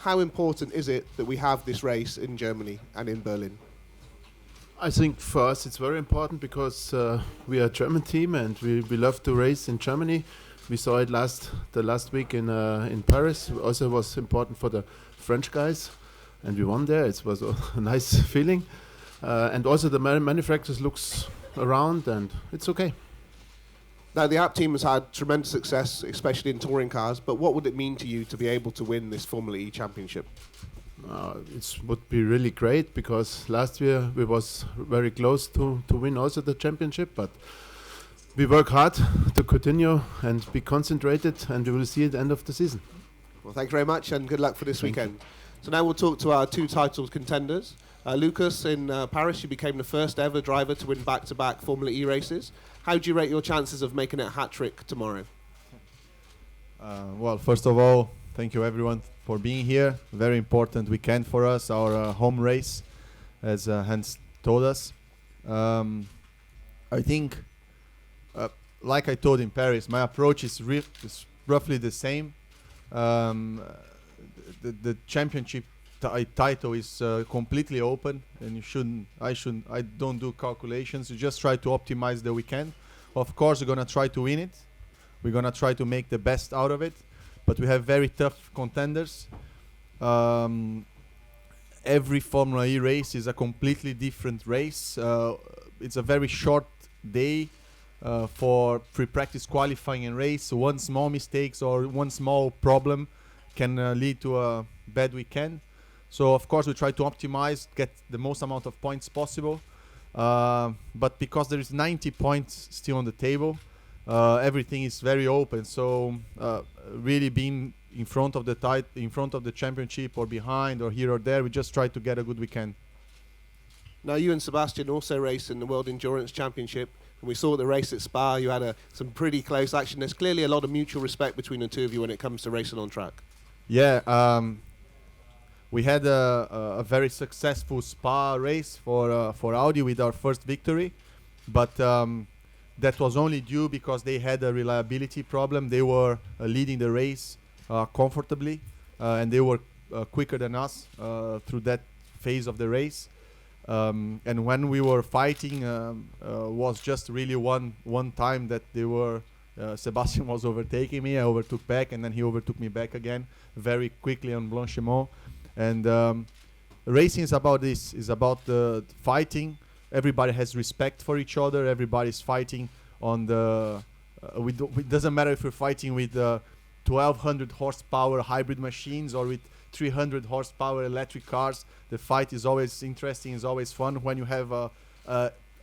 how important is it that we have this race in Germany and in Berlin? I think for us it's very important because we are a German team and we love to race in Germany. We saw it the last week in Paris. Also was important for the French guys, and we won there. It was a nice feeling. And also the manufacturers looks around, and it's okay. Now, the app team has had tremendous success, especially in touring cars, but what would it mean to you to be able to win this Formula E championship? It would be really great because last year we was very close to win also the championship, but we work hard to continue and be concentrated, and we will see at the end of the season. Well, thank you very much, and good luck for this weekend. So now we'll talk to our two title contenders. Lucas, in Paris, you became the first ever driver to win back-to-back Formula E races. How do you rate your chances of making it a hat-trick tomorrow? Well, first of all, thank you everyone for being here. Very important weekend for us, our home race, as Hans told us. I think, like I told in Paris, my approach is roughly the same. The championship title is completely open, and I don't do calculations. You just try to optimize the weekend. Of course, we're gonna try to win it. We're gonna try to make the best out of it, but we have very tough contenders. Every Formula E race is a completely different race. It's a very short day for pre-practice, qualifying, and race. So one small mistakes or one small problem can lead to a bad weekend. So of course we try to optimize, get the most amount of points possible. But because there is 90 points still on the table, everything is very open. So really being in front of the championship or behind or here or there, we just try to get a good weekend. Now, you and Sebastian also race in the World Endurance Championship. And we saw at the race at Spa, you had some pretty close action. There's clearly a lot of mutual respect between the two of you when it comes to racing on track. Yeah, we had a very successful Spa race for Audi with our first victory, but that was only due because they had a reliability problem. They were leading the race comfortably, and they were quicker than us through that phase of the race. And when we were fighting, was just really one time that they were. Sebastian was overtaking me. I overtook back, and then he overtook me back again very quickly on Blanchimont. And racing is about this. Is about the fighting. Everybody has respect for each other. Everybody's fighting on the. It doesn't matter if we're fighting with 1,200 horsepower hybrid machines or with 300 horsepower electric cars. The fight is always interesting. Is always fun when you have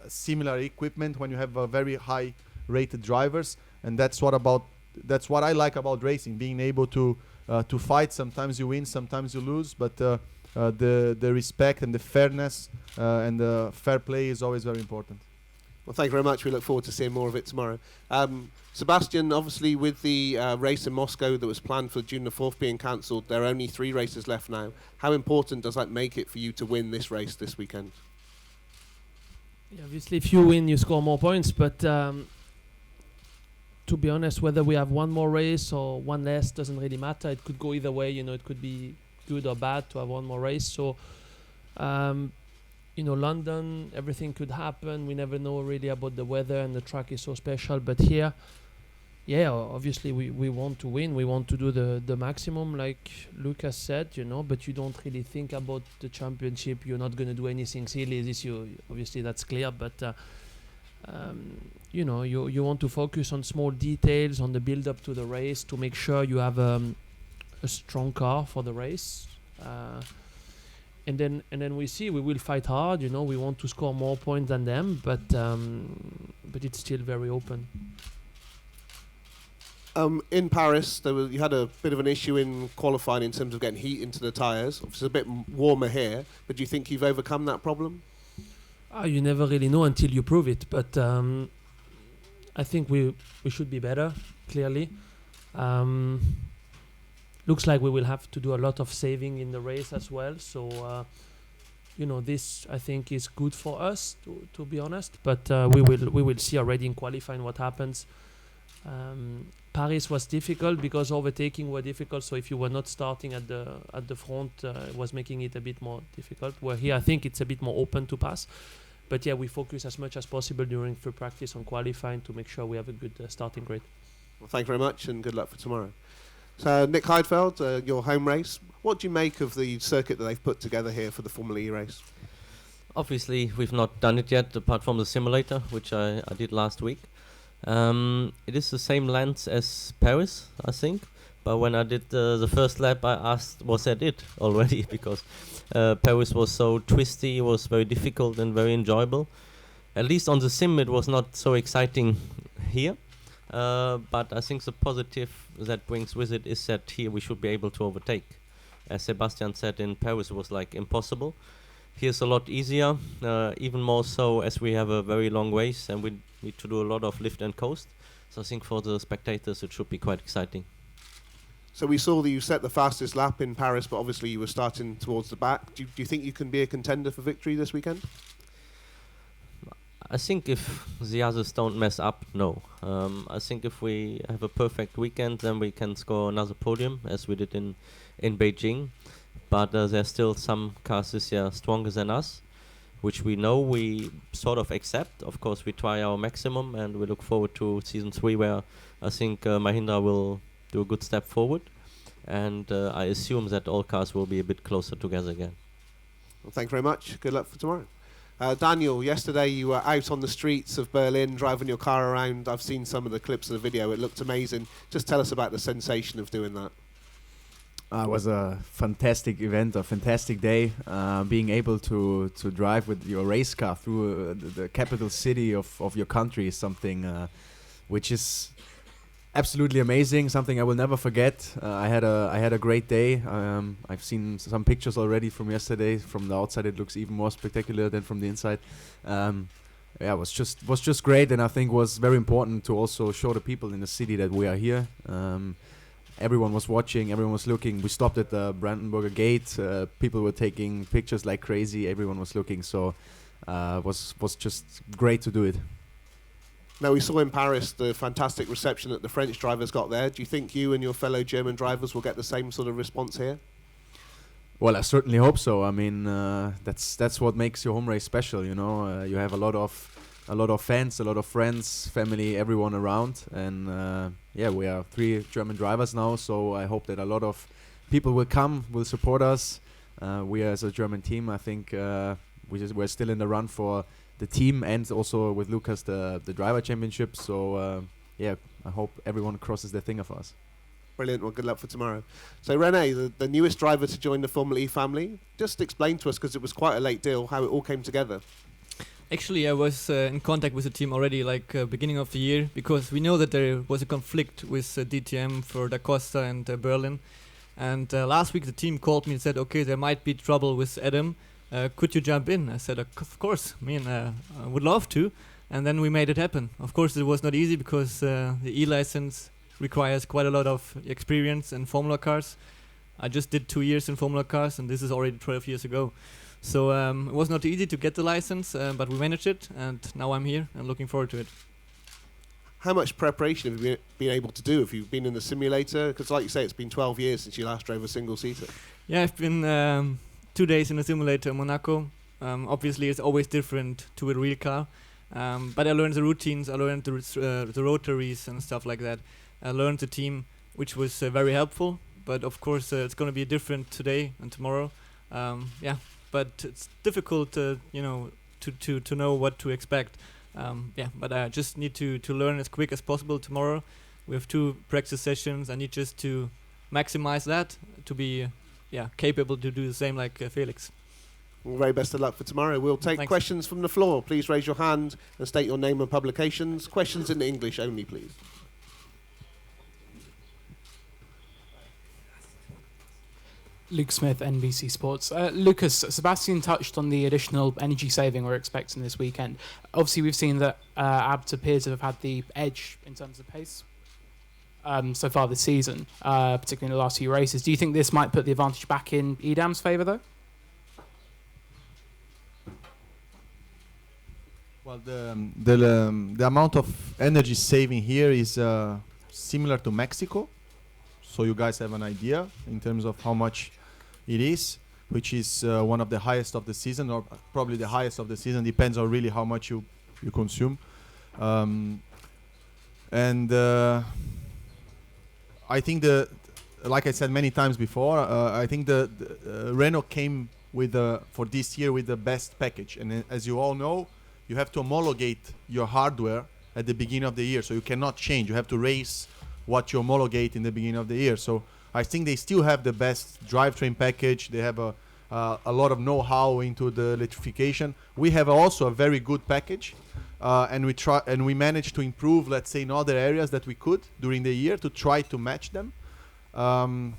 similar equipment. When you have very high rated drivers, and that's what I like about racing. Being able to fight. Sometimes you win, sometimes you lose, but the respect and the fairness and the fair play is always very important. Well, thank you very much. We look forward to seeing more of it tomorrow. Sebastian, obviously with the race in Moscow that was planned for June the 4th being cancelled, there are only 3 races left now. How important does that make it for you to win this race this weekend? Yeah, obviously, if you win, you score more points, but to be honest, whether we have one more race or one less doesn't really matter. It could go either way. It could be good or bad to have one more race. So, London, everything could happen. We never know really about the weather, and the track is so special. But here, yeah, obviously we want to win. We want to do the maximum, like Lucas said, but you don't really think about the championship. You're not going to do anything silly this year. Obviously, that's clear. But, you want to focus on small details, on the build-up to the race, to make sure you have a strong car for the race. And then we will fight hard. We want to score more points than them, but it's still very open. In Paris, you had a bit of an issue in qualifying in terms of getting heat into the tyres. It's a bit warmer here, but do you think you've overcome that problem? You never really know until you prove it, but I think we should be better, clearly. Looks like we will have to do a lot of saving in the race as well. So, this I think is good for us, to be honest. But we will see already in qualifying what happens. Paris was difficult because overtaking were difficult. So if you were not starting at the front, it was making it a bit more difficult. Where here, I think it's a bit more open to pass. But yeah, we focus as much as possible during free practice on qualifying to make sure we have a good starting grid. Well, thank you very much, and good luck for tomorrow. So, Nick Heidfeld, your home race. What do you make of the circuit that they've put together here for the Formula E race? Obviously, we've not done it yet, apart from the simulator, which I did last week. It is the same length as Paris, I think. But when I did the first lap, I asked, was that it already? Because Paris was so twisty, it was very difficult and very enjoyable. At least on the sim, it was not so exciting here. But I think the positive that brings with it is that here we should be able to overtake. As Sebastian said, in Paris it was like impossible. Here's a lot easier, even more so as we have a very long race and we need to do a lot of lift and coast. So I think for the spectators it should be quite exciting. So we saw that you set the fastest lap in Paris, but obviously you were starting towards the back. Do you think you can be a contender for victory this weekend? I think if the others don't mess up, no. I think if we have a perfect weekend, then we can score another podium, as we did in Beijing. But there's still some cars this year stronger than us, which we know we sort of accept. Of course, we try our maximum, and we look forward to season 3, where I think Mahindra will do a good step forward. And I assume that all cars will be a bit closer together again. Well, thank you very much. Good luck for tomorrow. Daniel, yesterday you were out on the streets of Berlin driving your car around. I've seen some of the clips of the video. It looked amazing. Just tell us about the sensation of doing that. It was a fantastic event, a fantastic day. Being able to drive with your race car through the capital city of your country is something which is absolutely amazing. Something I will never forget. I had a great day. I've seen some pictures already from yesterday. From the outside, it looks even more spectacular than from the inside. It was just great, and I think was very important to also show the people in the city that we are here. Everyone was watching, everyone was looking. We stopped at the Brandenburger Gate. People were taking pictures like crazy. Everyone was looking, so was just great to do it. Now, we saw in Paris the fantastic reception that the French drivers got there. Do you think you and your fellow German drivers will get the same sort of response here? Well, I certainly hope so. I mean, that's what makes your home race special. You know, you have a lot of fans, a lot of friends, family, everyone around, and we are 3 German drivers now. So I hope that a lot of people will come, will support us. We as a German team, I think we're still in the run for the team and also with Lucas the driver championship. So I hope everyone crosses their finger for us. Brilliant. Well, good luck for tomorrow. So, René, the newest driver to join the Formula E family, just explain to us, because it was quite a late deal, how it all came together. Actually, I was in contact with the team already, beginning of the year, because we know that there was a conflict with DTM for Da Costa and Berlin. And last week the team called me and said, okay, there might be trouble with Adam. Could you jump in? I said, of course. I would love to. And then we made it happen. Of course, it was not easy because the E-license requires quite a lot of experience in Formula cars. I just did 2 years in Formula cars, and this is already 12 years ago. So it was not easy to get the license, but we managed it, and now I'm here and looking forward to it. How much preparation have you been able to do? Have you been in the simulator? Because like you say, it's been 12 years since you last drove a single-seater. Yeah, I've been 2 days in the simulator in Monaco. Obviously, it's always different to a real car. But I learned the routines, I learned the rotaries and stuff like that. I learned the team, which was very helpful. But of course, it's going to be different today and tomorrow. But it's difficult, to know what to expect. But I just need to learn as quick as possible tomorrow. We have 2 practice sessions. I need just to maximize that to be capable to do the same like Felix. Well, very best of luck for tomorrow. We'll take Thanks. questions from the floor. Please raise your hand and state your name and publications. Questions in English only, please. Luke Smith, NBC Sports. Lucas, Sebastian touched on the additional energy saving we're expecting this weekend. Obviously, we've seen that Abt appears to have had the edge in terms of pace so far this season, particularly in the last few races. Do you think this might put the advantage back in Edam's favour, though? Well, the amount of energy saving here is similar to Mexico, so you guys have an idea in terms of how much it is, which is one of the highest of the season, or probably the highest of the season. Depends on really how much you consume. And I think like I said many times before, I think the Renault came with for this year with the best package. And as you all know, you have to homologate your hardware at the beginning of the year, so you cannot change. You have to race what you homologate in the beginning of the year. So I think they still have the best drivetrain package. They have a lot of know-how into the electrification. We have also a very good package, and we managed to improve, let's say, in other areas that we could during the year to try to match them. I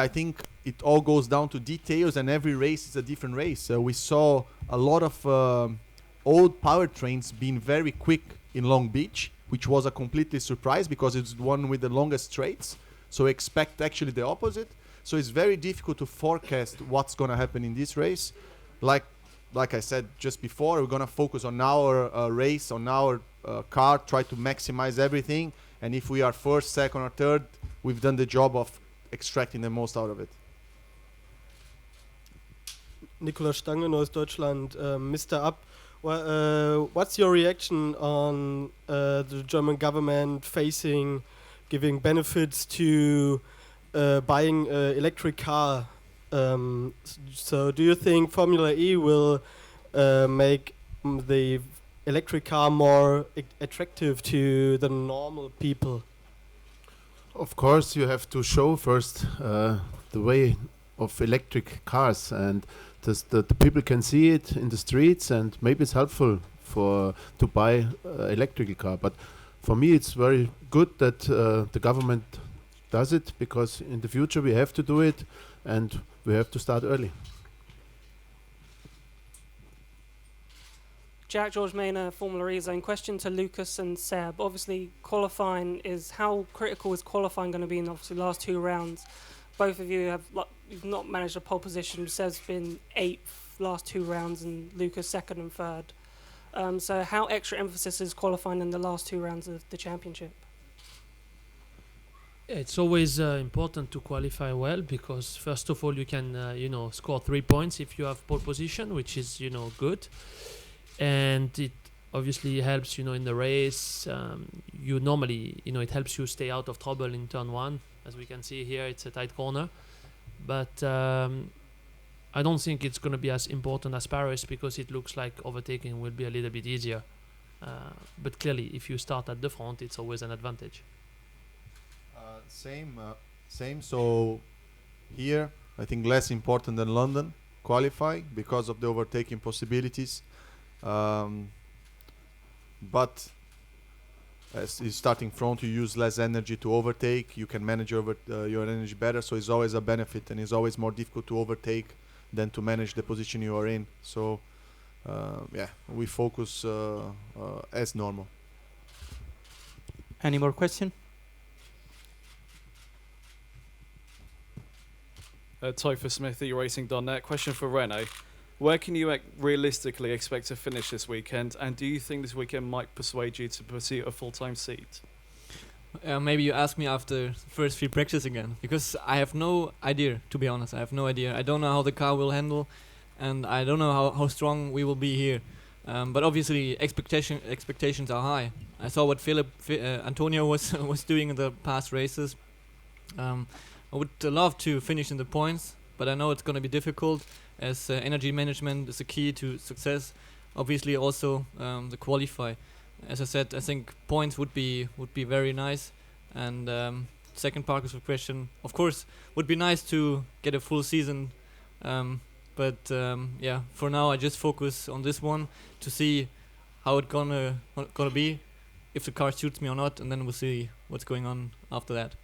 think it all goes down to details, and every race is a different race. We saw a lot of old powertrains being very quick in Long Beach, which was a completely surprise because it's one with the longest straights. So expect actually the opposite. So it's very difficult to forecast what's going to happen in this race. Like I said just before, we're going to focus on our race, on our car, try to maximize everything. And if we are first, second, or third, we've done the job of extracting the most out of it. Nicolas Stange, Neues Deutschland, Mr. Up. What's your reaction on the German government giving benefits to buying an electric car? So do you think Formula E will make the electric car more attractive to the normal people? Of course, you have to show first the way of electric cars, and the people can see it in the streets, and maybe it's helpful to buy electrical car. But for me, it's very good that the government does it, because in the future we have to do it, and we have to start early. Jack George Mayner, Formula E Zone. Question to Lucas and Seb. Obviously, qualifying how critical is qualifying going to be in obviously the last two rounds? Both of you you've not managed a pole position. Seb's been 8th last two rounds, and Lucas 2nd and 3rd. So how extra emphasis is qualifying in the last two rounds of the championship? It's always important to qualify well, because first of all you can score 3 points if you have pole position, which is good, and it obviously helps in the race. You normally it helps you stay out of trouble in turn 1. As we can see here, it's a tight corner, but I don't think it's going to be as important as Paris, because it looks like overtaking will be a little bit easier. But clearly, if you start at the front, it's always an advantage. Same. So here, I think less important than London qualifying because of the overtaking possibilities. But as you starting front, you use less energy to overtake. You can manage your energy better. So it's always a benefit, and it's always more difficult to overtake than to manage the position you are in. So we focus as normal. Any more question? Topher Smith, eRacing.net. Question for Renault. Where can you realistically expect to finish this weekend, and do you think this weekend might persuade you to pursue a full-time seat? Maybe you ask me after first free practice again, because I have no idea, to be honest. I have no idea. I don't know how the car will handle, and I don't know how strong we will be here. But obviously expectations are high. I saw what Antonio was doing in the past races. I would love to finish in the points, but I know it's going to be difficult, as energy management is a key to success. Obviously also the qualify. As I said, I think points would be very nice. And second part of the question, of course, would be nice to get a full season. But for now I just focus on this one to see how it's gonna be, if the car suits me or not, and then we'll see what's going on after that.